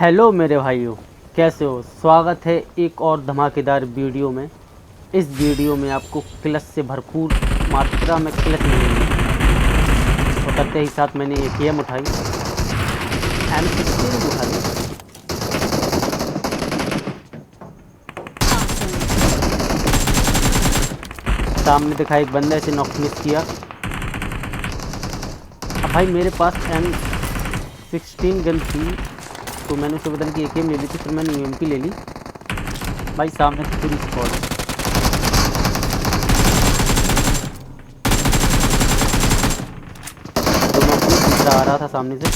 Hello मेरे भाइयों, कैसे हो। स्वागत है एक और धमाकेदार वीडियो में। इस वीडियो में आपको क्लच से भरपूर मात्रा में क्लच मिलेंगे। उतरते ही साथ मैंने AKM उठाई, M16 उठाई। सामने दिखा एक बंदा, इसे नॉक मिस किया। अब भाई मेरे पास M16 गन थी तो मैंने उसे बदल के AKM ले ली थी, फिर मैंने UMP ले ली। भाई सामने से पूरी स्क्वाड, तो मैं अपनी तीसरा आ रहा था सामने से,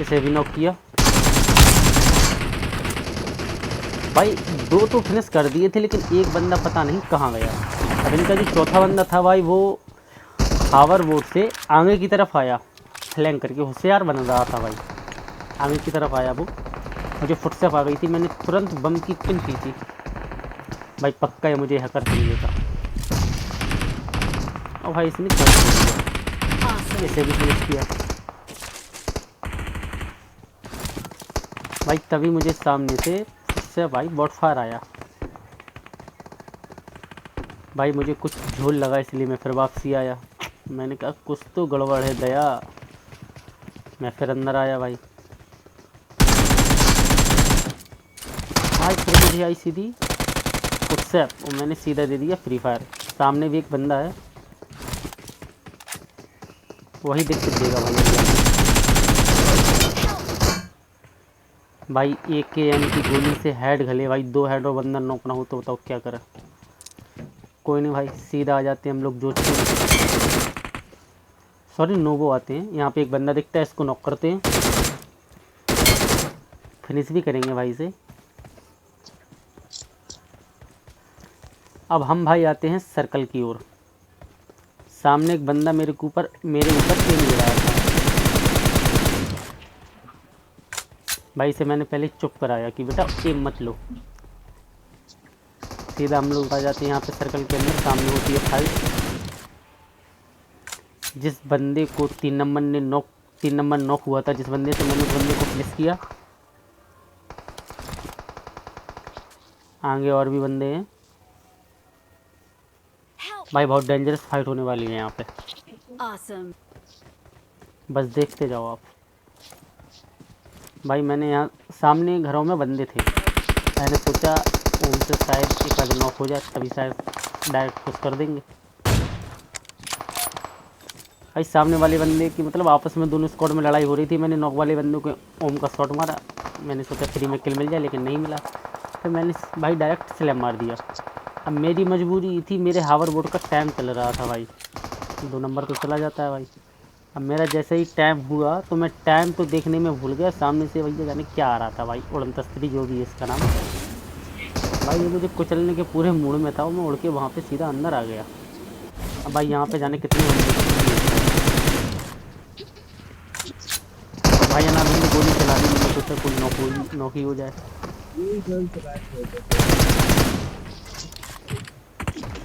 इसे भी नॉक किया। भाई दो तो फिनिश कर दिए थे, लेकिन एक बंदा पता नहीं कहाँ गया। अब इनका जो चौथा बंदा था भाई, वो हावर बोर्ड से आगे की तरफ आया, फ्लैंक करके होशियार बन रहा था भाई। आगे की तरफ आया वो, मुझे फुटस्टेप आ गई थी, मैंने तुरंत बम की पिन की थी। भाई पक्का है मुझे हैकर चाहिए था। और भाई इसने क्या किया, इसे भी फिनिश किया। भाई तभी मुझे सामने से भाई बॉटफायर आया। भाई मुझे कुछ झोल लगा, इसलिए मैं फिर वापसी आया। मैंने कहा कुछ तो गड़बड़ है दया। मैं फिर अंदर आया भाई। फिर मुझे आई सीधी फुटस्टेप और मैंने सीधा दे दिया फ्री फायर। सामने भी एक बंदा है, वही दिक्कत देगा भाई। AKM की गोली से हेड घले भाई, 2 हेड और बंदा नॉक ना हो तो बताओ क्या करें। कोई नहीं भाई, सीधा आ जाते हैं हम लोग जोश में। सॉरी नोवो आते हैं। यहाँ पे एक बंदा दिखता है, इसको नॉक करते हैं, फिनिश भी करेंगे भाई से। अब हम भाई आते हैं सर्कल की ओर। सामने एक बंदा मेरे ऊपर एम ले रहा था भाई। से मैंने पहले चुप कराया कि बेटा एम मत लो। सीधा हम लोग आ जाते हैं यहाँ पे सर्कल के अंदर। सामने होती है फाइट। जिस बंदे को 3 नंबर नॉक हुआ था, जिस बंदे से मैंने उस बंदे को फिनिश किया। आगे और भी बंदे हैं भाई, बहुत डेंजरस फाइट होने वाली है यहाँ पे। बस देखते जाओ आप भाई। मैंने यहाँ सामने घरों में बंदे थे, मैंने सोचा उनसे शायद एक आध नॉक हो जाए, तभी शायद डायरेक्ट पुश कर देंगे भाई। सामने वाले बंदे की मतलब आपस में दोनों स्क्वाड में लड़ाई हो रही थी। मैंने नॉक वाले बंदे को ओम का शॉट मारा, मैंने सोचा फ्री में किल मिल जाए, लेकिन नहीं मिला। फिर मैंने भाई डायरेक्ट स्लैम मार दिया। अब मेरी मजबूरी थी, मेरे हावर बोर्ड का टाइम चल रहा था भाई, 2 नंबर तो चला जाता है भाई। अब मेरा जैसे ही टाइम हुआ तो मैं टाइम तो देखने में भूल गया, सामने से भैया जाने क्या आ रहा था भाई, 69 जो भी है इसका नाम भाई। ये मुझे कुचलने के पूरे मूड में था, मैं उड़ के वहाँ पे सीधा अंदर आ गया। अब भाई यहाँ पे जाने कितने भाई ना, मैंने गोली चला दी, मैंने सोचा कोई नौकरी हो जाए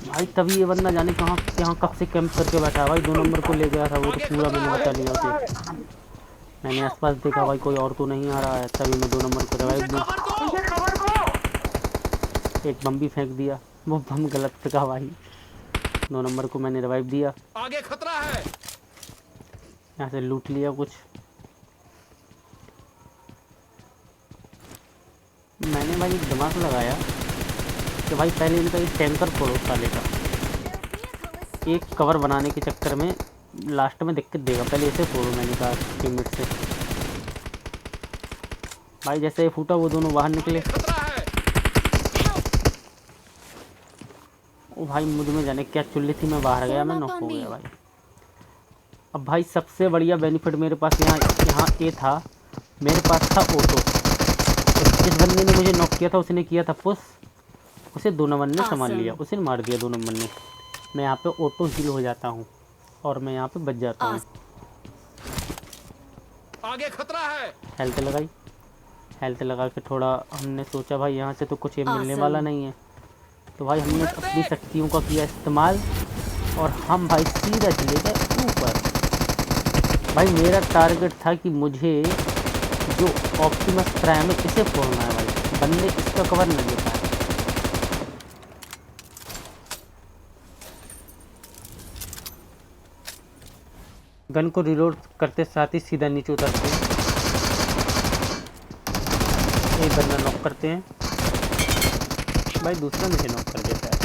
भाई। तभी ये बंदा जाने कहाँ कब से कैंप करके बैठा है भाई। 2 नंबर को ले गया था वो तो पूरा मैंने बता लिया उसे। मैंने आसपास देखा भाई, कोई और तो नहीं आ रहा है, तभी मैं 2 नंबर को रिवाइव दिया। एक बम भी फेंक दिया, वो बम गलत फेंका भाई। 2 नंबर को मैंने रिवाइव दिया। आगे खतरा है। यहाँ से लूट लिया कुछ। मैंने भाई दिमाग लगाया कि भाई पहले इनका एक टैंकर फोड़ो साले का। एक कवर बनाने के चक्कर में लास्ट में दिक्कत देगा, पहले इसे फोड़ो। मैंने कहा टीममेट से भाई, जैसे ये फूटा वो दोनों बाहर निकले। ओ भाई मुझ में जाने क्या चुल्ली थी, मैं बाहर गया, मैं नॉक हो गया भाई। अब भाई सबसे बढ़िया बेनिफिट मेरे पास यहाँ ये था, मेरे पास था ऑटो। जिस बंदे ने मुझे नॉक किया था उसने किया था पुश, उसे 2 नंबर ने संभाल लिया, उसे मार दिया 2 नंबर ने। मैं यहाँ पे ऑटो हील हो जाता हूँ और मैं यहाँ पे बच जाता हूँ। आगे खतरा है। हेल्थ लगा के थोड़ा हमने सोचा भाई यहाँ से तो कुछ ये मिलने वाला नहीं है, तो भाई हमने अपनी शक्तियों का किया इस्तेमाल और हम भाई सीधा चले गए ऊपर। भाई मेरा टारगेट था कि मुझे जो ऑप्टिमस प्राइम है इसे फोड़ना है भाई, बंदे इसका कवर नहीं लेता है। गन को रिलोड करते साथ ही सीधा नीचे उतरते हैं, एक बंदा नॉक करते हैं भाई, दूसरा मुझे नॉक कर देता है।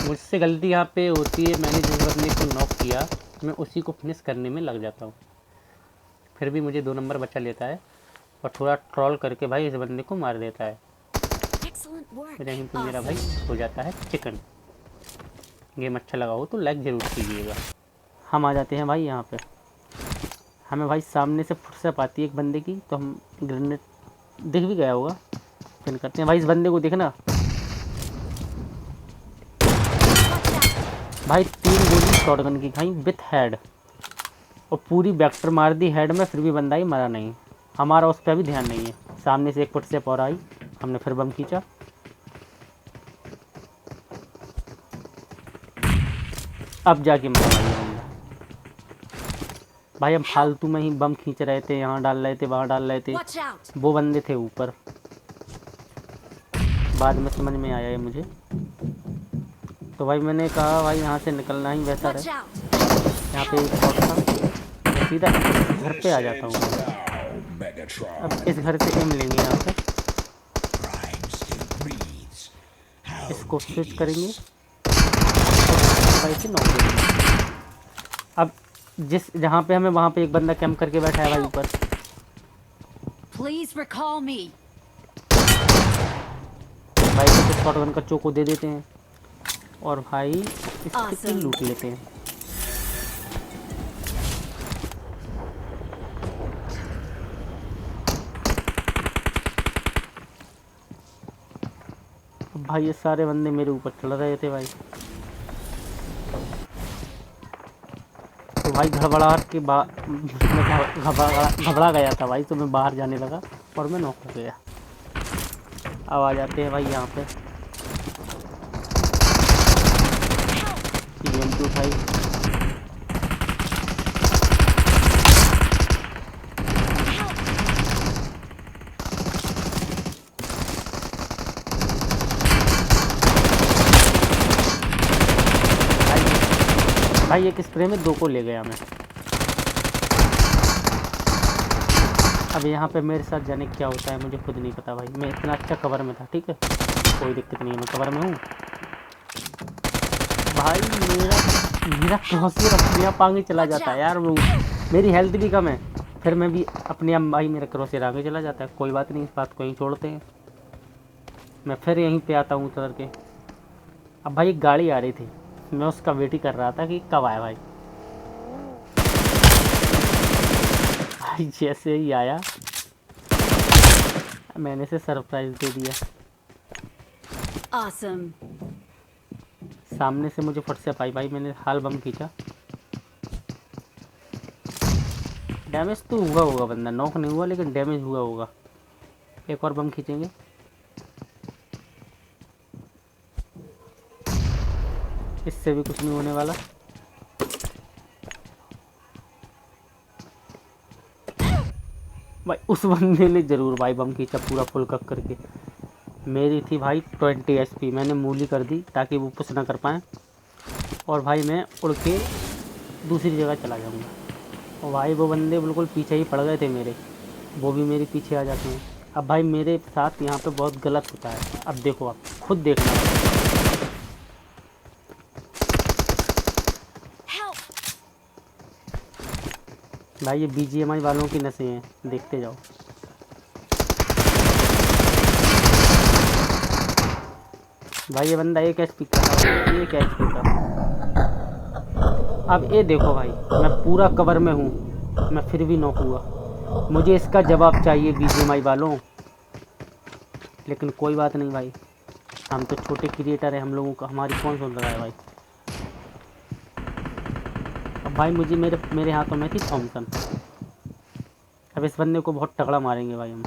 मुझसे गलती यहाँ पे होती है, मैंने जिस बंदे को नॉक किया मैं उसी को फिनिश करने में लग जाता हूँ, फिर भी मुझे 2 नंबर बचा लेता है और थोड़ा ट्रॉल करके भाई इस बंदे को मार देता है। फिर यहीं पे मेरा भाई हो जाता है चिकन। गेम अच्छा लगा हो तो लाइक ज़रूर कीजिएगा। हम आ जाते हैं भाई यहाँ पे, हमें भाई सामने से फुर्सत आती है एक बंदे की, तो हम ग्रेनेड दिख भी गया होगा, पिन करते हैं भाई इस बंदे को। देखना भाई 3 गोली शॉटगन की खाई विथ हेड और पूरी वेक्टर मार दी हेड में, फिर भी बंदा ही मरा नहीं। हमारा उस पर भी ध्यान नहीं है। सामने से एक फुटस्टेप और आई, हमने फिर बम खींचा, अब जाके मरा भाई ये बंदा। भाई हम फालतू में ही बम खींच रहे थे, यहाँ डाल रहे थे वहाँ डाल रहे थे, वो बंदे थे ऊपर। बाद में समझ में आया है मुझे, तो भाई मैंने कहा भाई यहाँ से निकलना ही बेहतर है। यहाँ पे एक शॉट था, मैं सीधा घर पे आ जाता हूँ। अब इस घर से एम लेंगे, यहाँ पे इसको स्विच करेंगे और भाई से नॉक देंगे। अब जहाँ पे हमें वहाँ पे एक बंदा कैंप करके बैठा है भाई ऊपर। भाई को शॉटगन का चोको दे देते हैं और भाई इसकी किल लूट लेते हैं। भाई ये सारे बंदे मेरे ऊपर चल रहे थे भाई, तो भाई घबराहट के घबरा गया था भाई, तो मैं बाहर जाने लगा और मैं नॉक हो गया। अब आ जाते हैं भाई यहाँ पे EM2 उठाई, भाई एक स्प्रे में 2 को ले गया मैं। अब यहाँ पे मेरे साथ जाने क्या होता है मुझे खुद नहीं पता भाई, मैं इतना अच्छा कवर में था, ठीक है कोई दिक्कत नहीं है, मैं कवर में हूँ। भाई मेरा क्रॉसर अपने आप आगे चला जाता है यार, वो मेरी हेल्थ भी कम है, फिर मैं भी अपने आप भाई मेरा क्रॉसर आगे चला जाता है। कोई बात नहीं, इस बात को यहीं छोड़ते हैं, मैं फिर यहीं पे आता हूँ उतर के। अब भाई एक गाड़ी आ रही थी, मैं उसका वेट ही कर रहा था कि कब आया भाई। भाई जैसे ही आया मैंने इसे सरप्राइज दे दिया। Awesome. सामने से मुझे फट से पाई भाई, मैंने हाल बम खींचा, डैमेज तो हुआ होगा, बंदा नॉक नहीं हुआ लेकिन डैमेज हुआ होगा। एक और बम खींचेंगे, इससे भी कुछ नहीं होने वाला। भाई उस बंदे ने ज़रूर भाई बम खींचा पूरा फुल कक करके। मेरी थी भाई 20 HP, मैंने मूली कर दी ताकि वो पुश ना कर पाएँ, और भाई मैं उड़ के दूसरी जगह चला जाऊंगा। और भाई वो बंदे बिल्कुल पीछे ही पड़ गए थे मेरे, वो भी मेरे पीछे आ जाते हैं। अब भाई मेरे साथ यहाँ पे बहुत गलत होता है, अब देखो आप खुद देखना। भाई ये BGMI वालों की नसें हैं, देखते जाओ। भाई ये बंदा 1 HP का, 1 HP का। अब ये देखो भाई मैं पूरा कवर में हूँ, मैं फिर भी नॉक हुआ। मुझे इसका जवाब चाहिए BGMI वालों, लेकिन कोई बात नहीं भाई, हम तो छोटे क्रिएटर हैं, हम लोगों का हमारी कौन सुन रहा है भाई। अब भाई मुझे मेरे हाथों में थी थॉमसन। अब इस बंदे को बहुत तगड़ा मारेंगे भाई हम।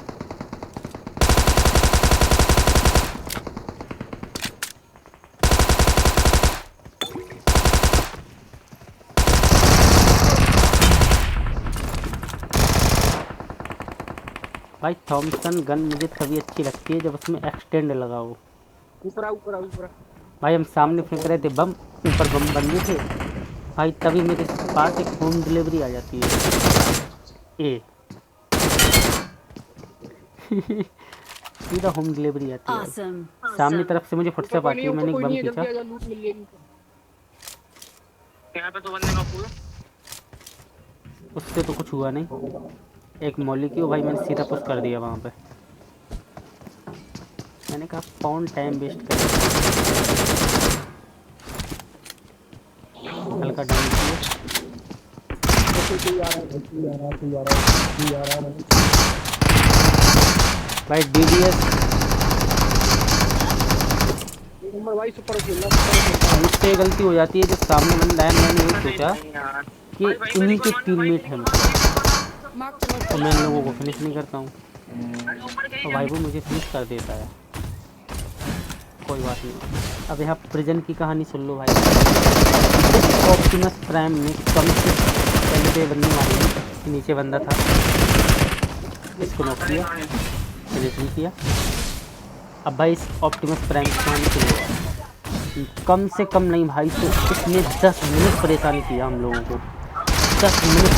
भाई थॉमसन गन मुझे तभी अच्छी लगती है जब उसमें एक्सटेंड लगा हो। ऊपर आ ऊपर आ ऊपर आ। भाई हम सामने फेंक रहे थे बम, ऊपर बम बंदे थे भाई, तभी मेरे पास एक होम डिलीवरी आ जाती है। ए सीधा होम डिलीवरी आती है भाई। Awesome. सामने तरफ से मुझे ऊपर फुटस्टेप कोई आती नहीं है, ऊपर मैंने एक कोई बम नहीं है, खींचा। जल्दी आ जा, लूट मिल जाएगी। यहाँ पे तो बंदे का पूरा उससे तो कुछ हुआ नहीं, एक मौली की, भाई मैंने सीधा पुश कर दिया वहाँ पे। मैंने कहा कौन टाइम वेस्ट कर, हल्का डाउन किया। कोई आ रहा है, कोई आ रहा है, कोई आ रहा है, कोई आ रहा है। भाई DBS एक नंबर भाई, सुपर खेलना, सुपर खेलना। मुझसे गलती हो जाती है जो सामने बंदा है, मैंने ये सोचा यार कि इन्हीं के टीममेट हैं मतलब, Mark the और मैं इन location. लोगों को फिनिश नहीं करता हूँ, और भाई वो मुझे फिनिश कर देता है। कोई बात नहीं। अब यहाँ प्रिजन की कहानी सुन लो भाई। इस ऑप्टिमस प्राइम में कम से पहले पे बंदी मारी, नीचे बंदा था, इसको नॉक किया, फिनिश नहीं किया। अब भाई इस ऑप्टिमस प्राइम की कहानी सुन लो। कम से कम नहीं भाई, तो इसने 10 मिनट परेशान किया हम लोगों को, 10 मिनट।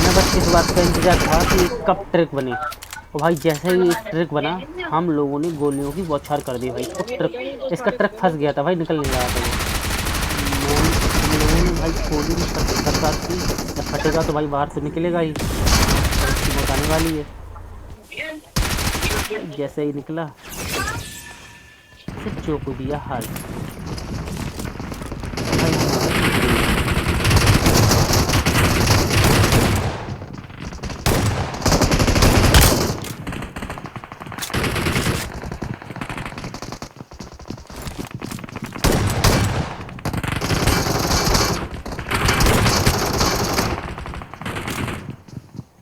मैं बस इस बात का इंतज़ार था कि कब ट्रिक बने, और भाई जैसे ही ट्रिक बना हम लोगों ने गोलियों की बौछार कर दी भाई। तो ट्रिक, इसका ट्रिक फंस गया था भाई, निकल नहीं रहा था वो। मैंने भाई गोली में फटकार की, जब फटेगा तो भाई बाहर से निकलेगा ही, उसकी मौत आने वाली है। जैसे ही निकला फिर चौक दिया हाल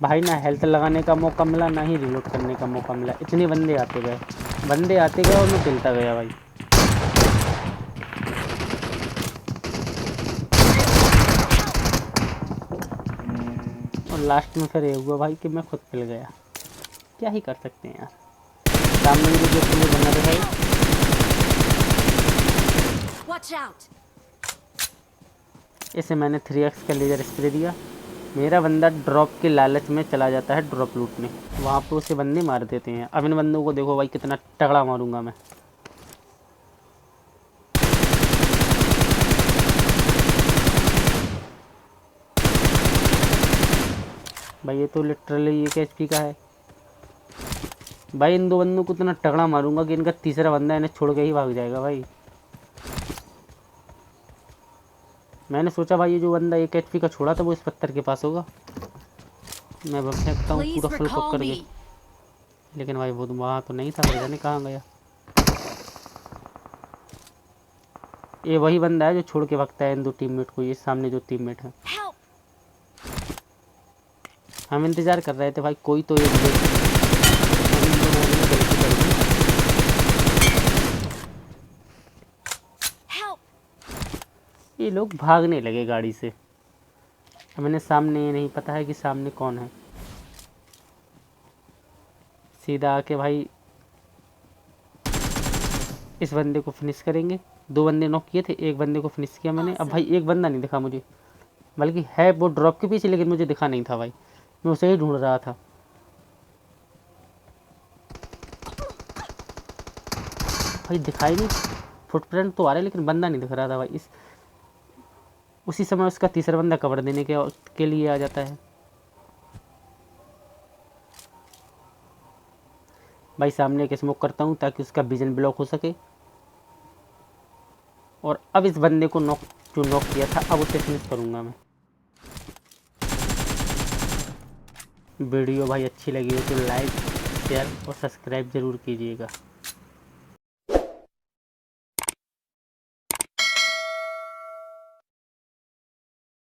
भाई। ना हेल्थ लगाने का मौका मिला, ना ही रिलोड करने का मौका मिला। इतने बंदे आते गए और मैं खेलता गया भाई। और लास्ट में फिर ये हुआ भाई कि मैं खुद पिल गया। क्या ही कर सकते हैं यार। सामने मुझे जो पुलिस बना था भाई, Watch out. इसे मैंने 3x का लेजर स्प्रे दिया। मेरा बंदा ड्रॉप के लालच में चला जाता है ड्रॉप लूटने, वहाँ पे उसे बंदे मार देते हैं। अब इन बंदों को देखो भाई कितना तगड़ा मारूंगा मैं। भाई ये तो लिटरली 1 HP का है भाई। इन दो बंदों को इतना तगड़ा मारूंगा कि इनका तीसरा बंदा इन्हें छोड़ के ही भाग जाएगा भाई। मैंने सोचा भाई ये जो बंदा 1 HP का छोड़ा था वो इस पत्थर के पास होगा, मैं बम फेंकता हूँ Please पूरा फुल recall पकड़ me. के, लेकिन भाई वो तो वहाँ तो नहीं था, जाने कहाँ गया। ये वही बंदा है जो छोड़ के भागता है इन दो टीममेट को, ये सामने जो टीममेट है। Help. हम इंतज़ार कर रहे थे भाई कोई तो एक हम इन दोनों ने गलती कर दी। Help. ये लोग भागने लगे गाड़ी से। अब मैंने सामने, ये नहीं पता है कि सामने कौन है। सीधा आके भाई इस बंदे को फिनिश करेंगे। 2 बंदे नॉक किए थे, एक बंदे को फिनिश किया मैंने। अब भाई एक बंदा नहीं दिखा मुझे, बल्कि है वो ड्रॉप के पीछे, लेकिन मुझे दिखा नहीं था भाई, मैं उसे ही ढूंढ रहा था। भाई दिखाई नहीं, फुटप्रिंट तो आ रहे लेकिन बंदा नहीं दिख रहा था भाई। उसी समय उसका तीसरा बंदा कवर देने के लिए आ जाता है। भाई सामने एक स्मोक करता हूँ ताकि उसका विजन ब्लॉक हो सके, और अब इस बंदे को जो नॉक किया था अब उसे फिनिश करूँगा मैं। वीडियो भाई अच्छी लगी हो तो लाइक, शेयर और सब्सक्राइब ज़रूर कीजिएगा।